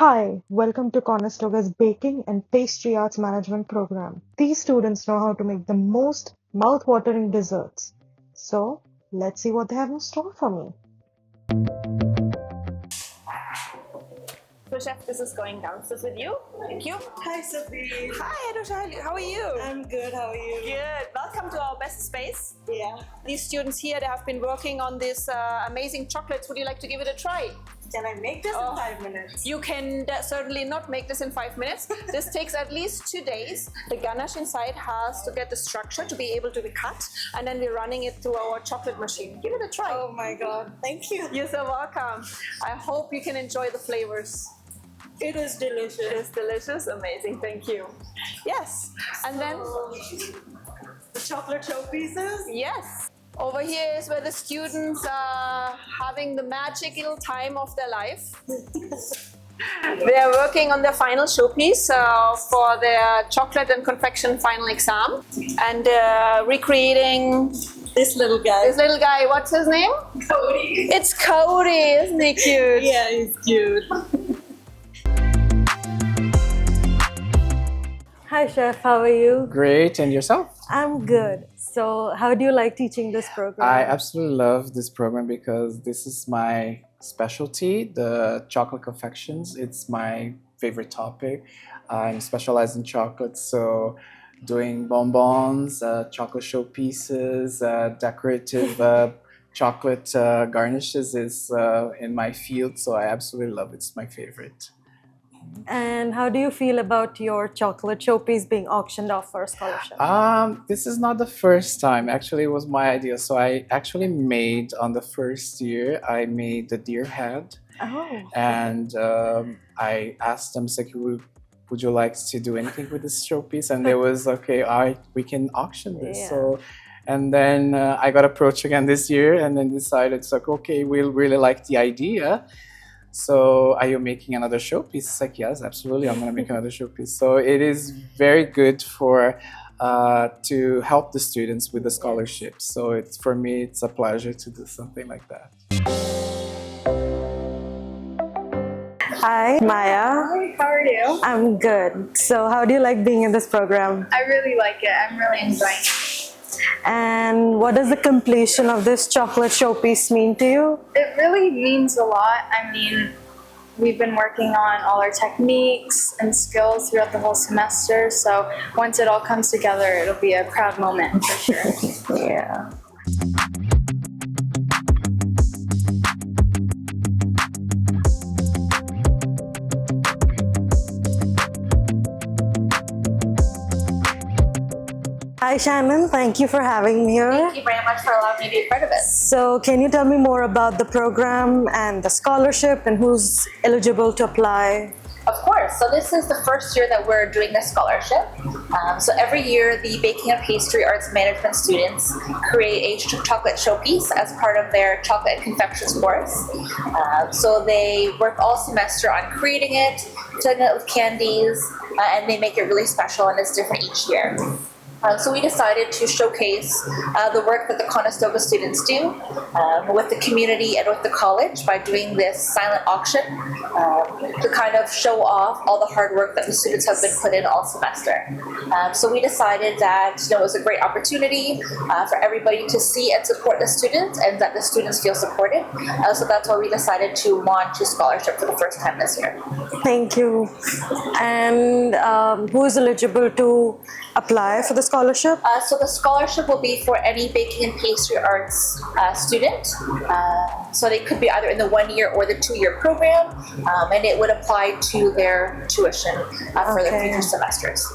Hi, welcome to Conestoga's Baking and Pastry Arts Management program. These students know how to make the most mouth-watering desserts. So, let's see what they have in store for me. So chef, this is going downstairs with you. Thank you. Hi, Sophie. Hi, Anusha. How are you? I'm good. How are you? Good. Welcome to our best space. Yeah. These students here, they have been working on this amazing chocolates. Would you like to give it a try? Can I make this in 5 minutes? You can certainly not make this in 5 minutes. This takes at least 2 days. The ganache inside has to get the structure to be able to be cut, and then we're running it through our chocolate machine. Give it a try. Oh my god. Thank you. You're so welcome. I hope you can enjoy the flavors. It is delicious. It is delicious. Amazing. Thank you. Yes. And then, The chocolate show pieces? yes. Over here is where the students are having the magical time of their life. They are working on their final showpiece for their chocolate and confection final exam, and recreating This little guy. this little guy. What's his name? Cody. It's Cody. Isn't he cute? Yeah, he's cute. Hi, Chef. How are you? Great, and yourself? I'm good. So, how do you like teaching this program? I absolutely love this program because this is my specialty, the chocolate confections. It's my favorite topic. I'm specialized in chocolate, so doing bonbons, chocolate showpieces, decorative chocolate garnishes is in my field, so I absolutely love it. It's my favorite. And how do you feel about your chocolate showpiece being auctioned off for a scholarship? This is not the first time. Actually, it was my idea. So I actually made on the first year, I made the deer head, Oh, and I asked them, like, would you like to do anything with this showpiece? And they was okay. We can auction this. Yeah. So, and then I got approached again this year, and then decided, it's like, okay, we'll really like the idea. So, are you making another showpiece? It's like, yes, absolutely, I'm gonna make another showpiece. So it is very good for to help the students with the scholarships. So it's, for me, it's a pleasure to do something like that. hi, Maya. Hi, how are you? I'm good. So, how do you like being in this program? I really like it. I'm really enjoying it. And what does the completion of this chocolate showpiece mean to you? It really means a lot. I mean, we've been working on all our techniques and skills throughout the whole semester. So once it all comes together, it'll be a proud moment for sure. Yeah. Hi, Shannon. Thank you for having me here. Thank you very much for allowing me to be a part of it. So, can you tell me more about the program and the scholarship and who's eligible to apply? Of course. So this is the first year that we're doing this scholarship. So every year, the Baking and Pastry Arts Management students create a chocolate showpiece as part of their chocolate and confections course. So they work all semester on creating it, filling it with candies, and they make it really special, and it's different each year. So we decided to showcase the work that the Conestoga students do with the community and with the college by doing this silent auction to kind of show off all the hard work that the students have been put in all semester. So we decided that it was a great opportunity for everybody to see and support the students, and that the students feel supported. So that's why we decided to launch a scholarship for the first time this year. Thank you. And who is eligible to apply for the scholarship? So the scholarship will be for any baking and pastry arts student. So they could be either in the 1 year or the 2 year program, and it would apply to their tuition for their Okay. future semesters.